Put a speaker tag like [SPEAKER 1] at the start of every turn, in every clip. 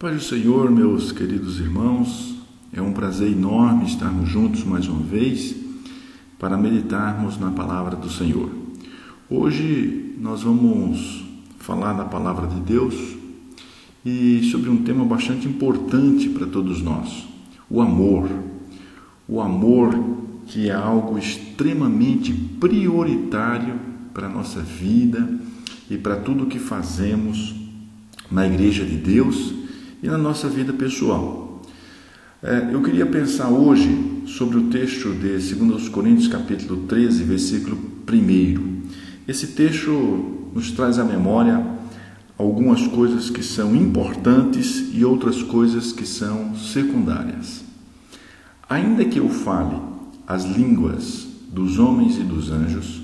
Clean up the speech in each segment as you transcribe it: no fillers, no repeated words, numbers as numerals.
[SPEAKER 1] Pai do Senhor, meus queridos irmãos, é um prazer enorme estarmos juntos mais uma vez para meditarmos na palavra do Senhor. Hoje nós vamos falar da palavra de Deus e sobre um tema bastante importante para todos nós, o amor. O amor que é algo extremamente prioritário para a nossa vida e para tudo que fazemos na Igreja de Deus e na nossa vida pessoal. Eu queria pensar hoje sobre o texto de 2 Coríntios capítulo 13, versículo 1. Esse texto nos traz à memória algumas coisas que são importantes e outras coisas que são secundárias. Ainda que eu fale as línguas dos homens e dos anjos,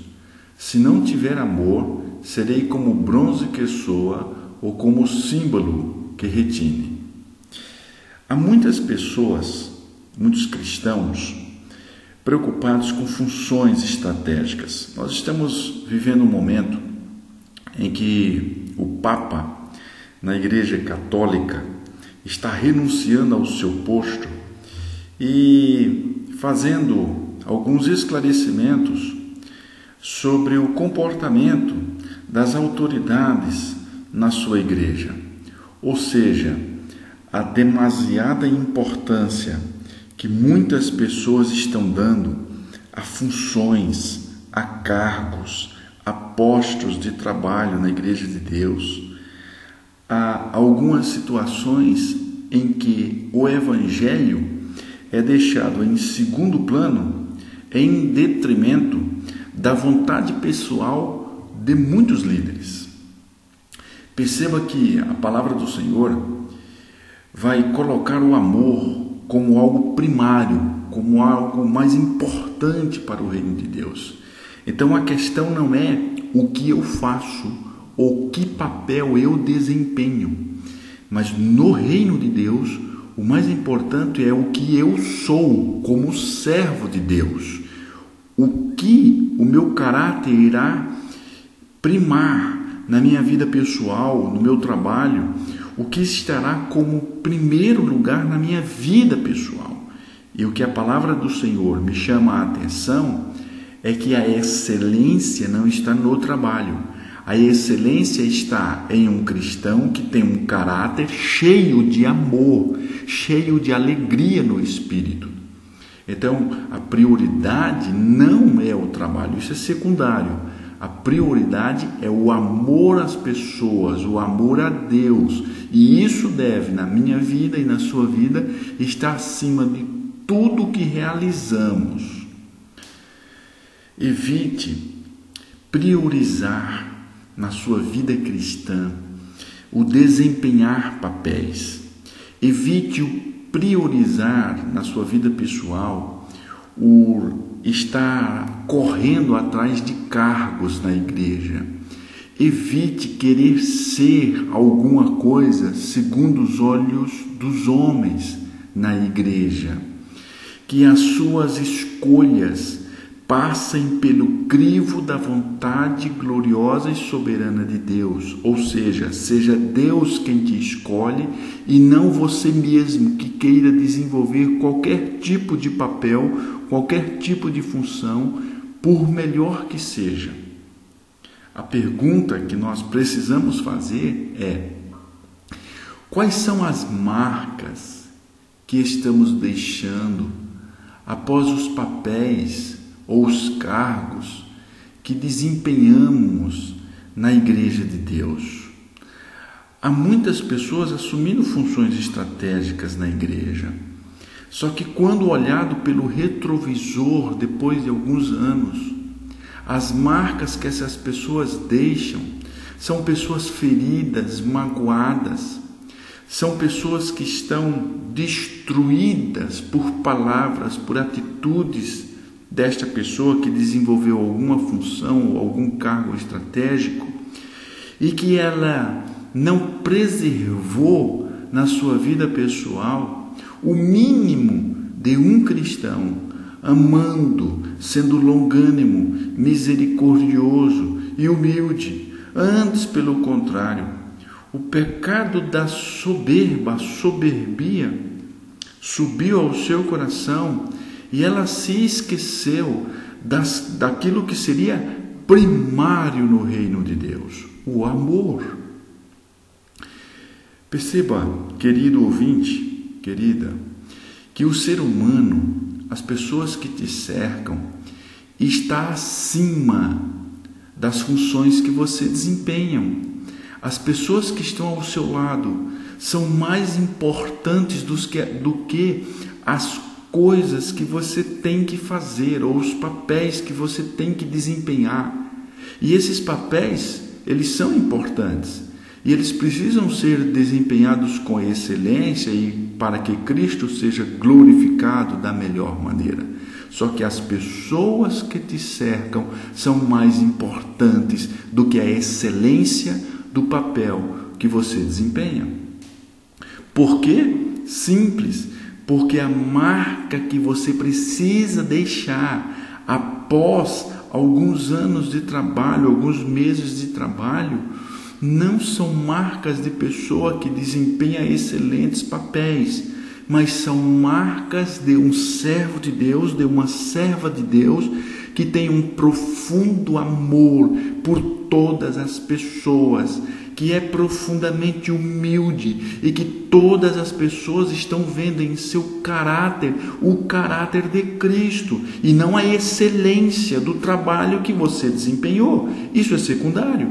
[SPEAKER 1] se não tiver amor, serei como bronze que soa ou como símbolo que retine. Há muitas pessoas, muitos cristãos, preocupados com funções estratégicas. Nós estamos vivendo um momento em que o Papa, na Igreja Católica, está renunciando ao seu posto e fazendo alguns esclarecimentos sobre o comportamento das autoridades na sua igreja. Ou seja, a demasiada importância que muitas pessoas estão dando a funções, a cargos, a postos de trabalho na Igreja de Deus. Há algumas situações em que o Evangelho é deixado em segundo plano em detrimento da vontade pessoal de muitos líderes. Perceba que a palavra do Senhor vai colocar o amor como algo primário, como algo mais importante para o reino de Deus. Então a questão não é o que eu faço ou que papel eu desempenho, mas no reino de Deus o mais importante é o que eu sou como servo de Deus. O que o meu caráter irá primar na minha vida pessoal, no meu trabalho, o que estará como primeiro lugar na minha vida pessoal. E o que a palavra do Senhor me chama a atenção é que a excelência não está no trabalho. A excelência está em um cristão que tem um caráter cheio de amor, cheio de alegria no espírito. Então, a prioridade não é o trabalho, isso é secundário. A prioridade é o amor às pessoas, o amor a Deus. E isso deve, na minha vida e na sua vida, estar acima de tudo que realizamos. Evite priorizar na sua vida cristã o desempenhar papéis. Evite o priorizar na sua vida pessoal o estar correndo atrás de cargos na igreja. Evite querer ser alguma coisa segundo os olhos dos homens na igreja. Que as suas escolhas passem pelo crivo da vontade gloriosa e soberana de Deus. Ou seja Deus quem te escolhe e não você mesmo que queira desenvolver qualquer tipo de papel, qualquer tipo de função, por melhor que seja. A pergunta que nós precisamos fazer é: quais são as marcas que estamos deixando após os papéis ou os cargos que desempenhamos na Igreja de Deus? Há muitas pessoas assumindo funções estratégicas na igreja. Só que quando olhado pelo retrovisor, depois de alguns anos, as marcas que essas pessoas deixam são pessoas feridas, magoadas, são pessoas que estão destruídas por palavras, por atitudes desta pessoa que desenvolveu alguma função ou algum cargo estratégico e que ela não preservou na sua vida pessoal o mínimo de um cristão, amando, sendo longânimo, misericordioso e humilde. Antes, pelo contrário, o pecado da soberba, a soberbia, subiu ao seu coração e ela se esqueceu daquilo que seria primário no reino de Deus, o amor. Perceba, querido ouvinte, querida, que o ser humano, as pessoas que te cercam, está acima das funções que você desempenha. As pessoas que estão ao seu lado são mais importantes do que as coisas que você tem que fazer ou os papéis que você tem que desempenhar. E esses papéis, eles são importantes e eles precisam ser desempenhados com excelência e para que Cristo seja glorificado da melhor maneira. Só que as pessoas que te cercam são mais importantes do que a excelência do papel que você desempenha. Por quê? Simples. Porque a marca que você precisa deixar após alguns anos de trabalho, alguns meses de trabalho, não são marcas de pessoa que desempenha excelentes papéis, mas são marcas de um servo de Deus, de uma serva de Deus, que tem um profundo amor por todas as pessoas, que é profundamente humilde e que todas as pessoas estão vendo em seu caráter o caráter de Cristo e não a excelência do trabalho que você desempenhou. Isso é secundário.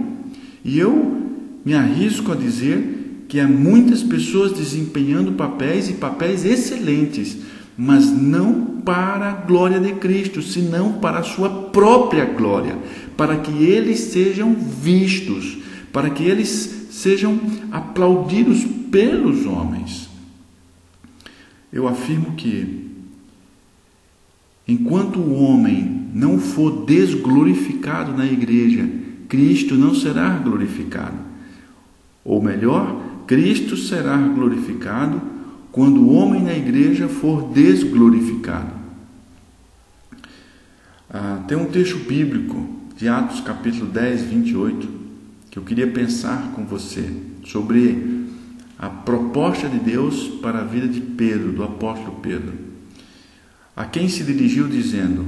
[SPEAKER 1] E eu me arrisco a dizer que há muitas pessoas desempenhando papéis e papéis excelentes, mas não para a glória de Cristo, senão para a sua própria glória, para que eles sejam vistos, para que eles sejam aplaudidos pelos homens. Eu afirmo que, enquanto o homem não for desglorificado na igreja, Cristo não será glorificado. Ou melhor, Cristo será glorificado quando o homem na igreja for desglorificado. Tem um texto bíblico de Atos capítulo 10, 28, que eu queria pensar com você sobre a proposta de Deus para a vida de Pedro, do apóstolo Pedro, a quem se dirigiu dizendo: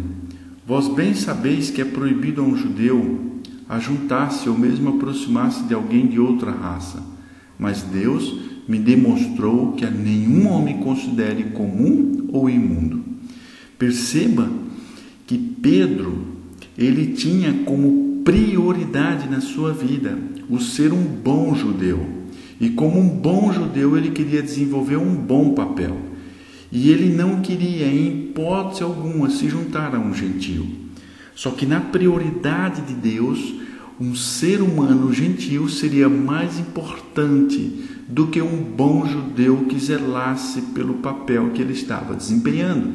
[SPEAKER 1] vós bem sabeis que é proibido a um judeu ajuntar-se ou mesmo aproximar-se de alguém de outra raça, mas Deus me demonstrou que a nenhum homem considere comum ou imundo. Perceba que Pedro, ele tinha como prioridade na sua vida o ser um bom judeu, e como um bom judeu ele queria desenvolver um bom papel, e ele não queria em hipótese alguma se juntar a um gentio. Só que na prioridade de Deus, um ser humano gentil seria mais importante do que um bom judeu que zelasse pelo papel que ele estava desempenhando.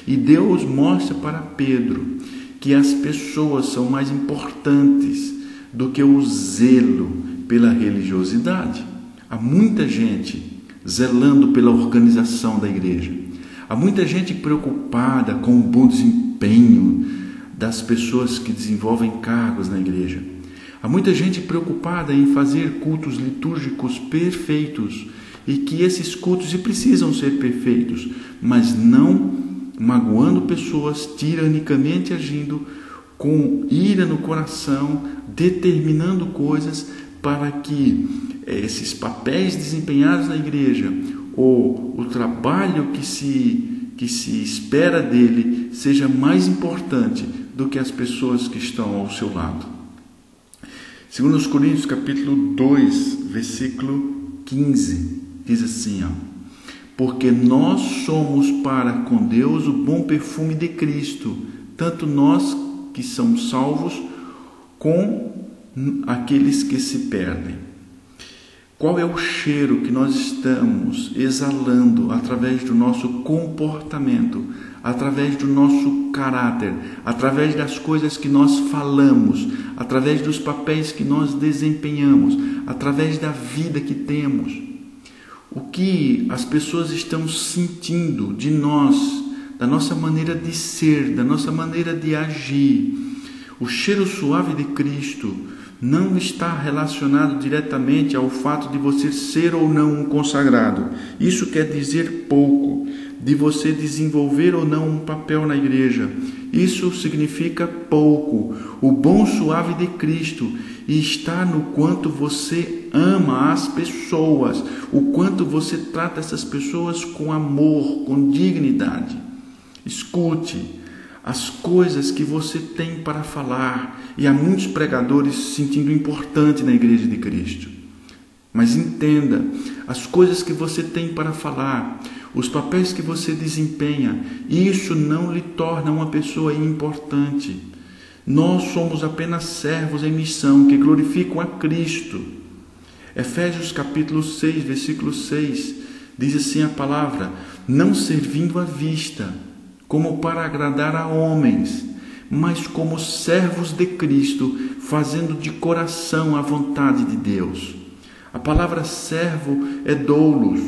[SPEAKER 1] E Deus mostra para Pedro que as pessoas são mais importantes do que o zelo pela religiosidade. Há muita gente zelando pela organização da igreja. Há muita gente preocupada com o bom desempenho das pessoas que desenvolvem cargos na igreja. Há muita gente preocupada em fazer cultos litúrgicos perfeitos e que esses cultos precisam ser perfeitos, mas não magoando pessoas, tiranicamente agindo, com ira no coração, determinando coisas para que esses papéis desempenhados na igreja ou o trabalho que se espera dele seja mais importante do que as pessoas que estão ao seu lado. 2 Coríntios capítulo 2, versículo 15, diz assim, porque nós somos para com Deus o bom perfume de Cristo, tanto nós que somos salvos, com aqueles que se perdem. Qual é o cheiro que nós estamos exalando através do nosso comportamento, através do nosso caráter, através das coisas que nós falamos, através dos papéis que nós desempenhamos, através da vida que temos? O que as pessoas estão sentindo de nós, da nossa maneira de ser, da nossa maneira de agir? O cheiro suave de Cristo não está relacionado diretamente ao fato de você ser ou não um consagrado. Isso quer dizer pouco. De você desenvolver ou não um papel na igreja. Isso significa pouco. O bom suave de Cristo está no quanto você ama as pessoas, o quanto você trata essas pessoas com amor, com dignidade. Escute as coisas que você tem para falar, e há muitos pregadores se sentindo importante na igreja de Cristo. Mas entenda, as coisas que você tem para falar, os papéis que você desempenha, isso não lhe torna uma pessoa importante. Nós somos apenas servos em missão que glorificam a Cristo. Efésios capítulo 6, versículo 6, diz assim a palavra: não servindo à vista, como para agradar a homens, mas como servos de Cristo, fazendo de coração a vontade de Deus. A palavra servo é doulos,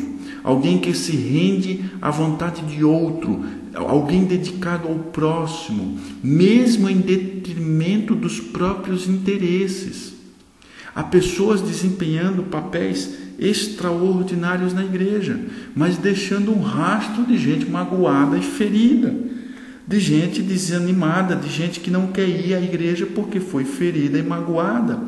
[SPEAKER 1] alguém que se rende à vontade de outro, alguém dedicado ao próximo, mesmo em detrimento dos próprios interesses. Há pessoas desempenhando papéis extraordinários na igreja, mas deixando um rastro de gente magoada e ferida, de gente desanimada, de gente que não quer ir à igreja porque foi ferida e magoada,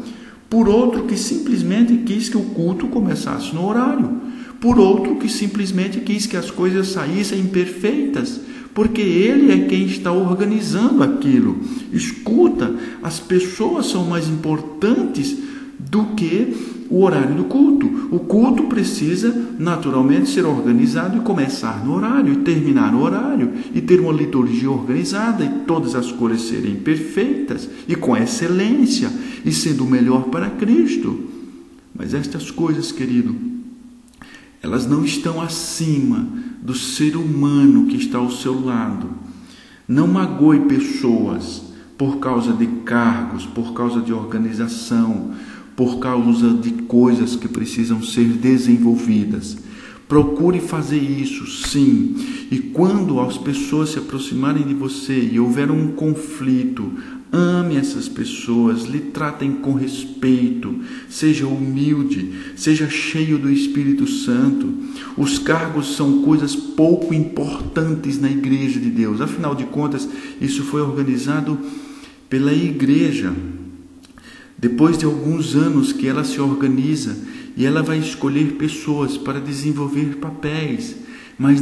[SPEAKER 1] por outro que simplesmente quis que o culto começasse no horário, por outro que simplesmente quis que as coisas saíssem perfeitas, porque ele é quem está organizando aquilo. Escuta, as pessoas são mais importantes do que o horário do culto. O culto precisa naturalmente ser organizado e começar no horário e terminar no horário e ter uma liturgia organizada e todas as coisas serem perfeitas e com excelência e sendo o melhor para Cristo. Mas estas coisas, querido, elas não estão acima do ser humano que está ao seu lado. Não magoe pessoas por causa de cargos, por causa de organização, por causa de coisas que precisam ser desenvolvidas. Procure fazer isso, sim. E quando as pessoas se aproximarem de você e houver um conflito, ame essas pessoas, lhe tratem com respeito, seja humilde, seja cheio do Espírito Santo. Os cargos são coisas pouco importantes na igreja de Deus. Afinal de contas, isso foi organizado pela igreja. Depois de alguns anos que ela se organiza e ela vai escolher pessoas para desenvolver papéis, mas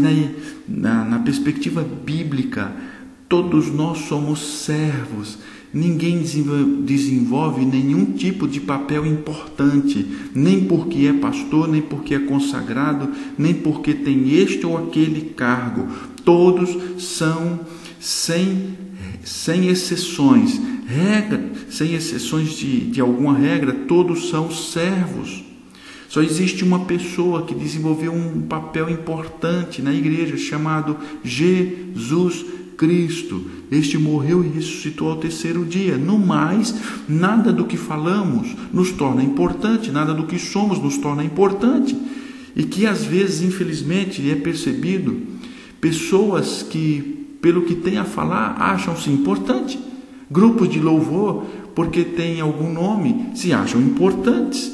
[SPEAKER 1] na perspectiva bíblica, todos nós somos servos. Ninguém desenvolve nenhum tipo de papel importante, nem porque é pastor, nem porque é consagrado, nem porque tem este ou aquele cargo. Todos são, sem exceções, sem exceções de alguma regra, todos são servos. Só existe uma pessoa que desenvolveu um papel importante na igreja, chamado Jesus Cristo. Este morreu e ressuscitou ao terceiro dia. No mais, nada do que falamos nos torna importante, nada do que somos nos torna importante. E que às vezes, infelizmente, é percebido pessoas que, pelo que têm a falar, acham-se importantes. Grupos de louvor, porque têm algum nome, se acham importantes.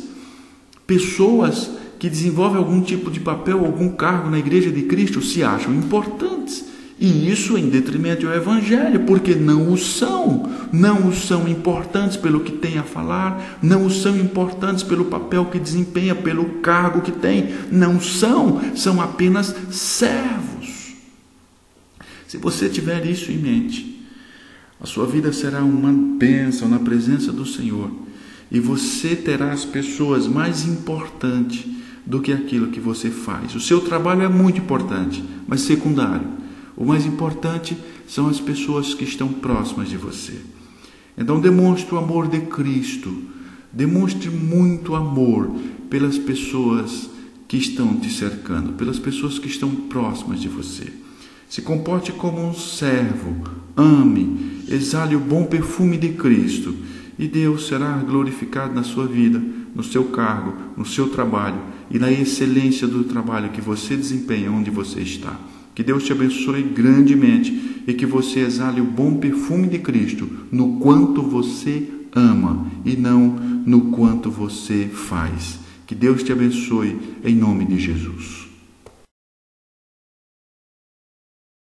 [SPEAKER 1] Pessoas que desenvolvem algum tipo de papel, algum cargo na igreja de Cristo, se acham importantes. E isso em detrimento ao Evangelho, porque não o são importantes pelo que tem a falar, não são importantes pelo papel que desempenha, pelo cargo que tem, são apenas servos. Se você tiver isso em mente, a sua vida será uma bênção na presença do Senhor, e você terá as pessoas mais importantes do que aquilo que você faz. O seu trabalho é muito importante, mas secundário. O mais importante são as pessoas que estão próximas de você. Então demonstre o amor de Cristo. Demonstre muito amor pelas pessoas que estão te cercando, pelas pessoas que estão próximas de você. Se comporte como um servo. Ame, exale o bom perfume de Cristo. E Deus será glorificado na sua vida, no seu cargo, no seu trabalho e na excelência do trabalho que você desempenha onde você está. Que Deus te abençoe grandemente e que você exale o bom perfume de Cristo no quanto você ama e não no quanto você faz. Que Deus te abençoe em nome de Jesus.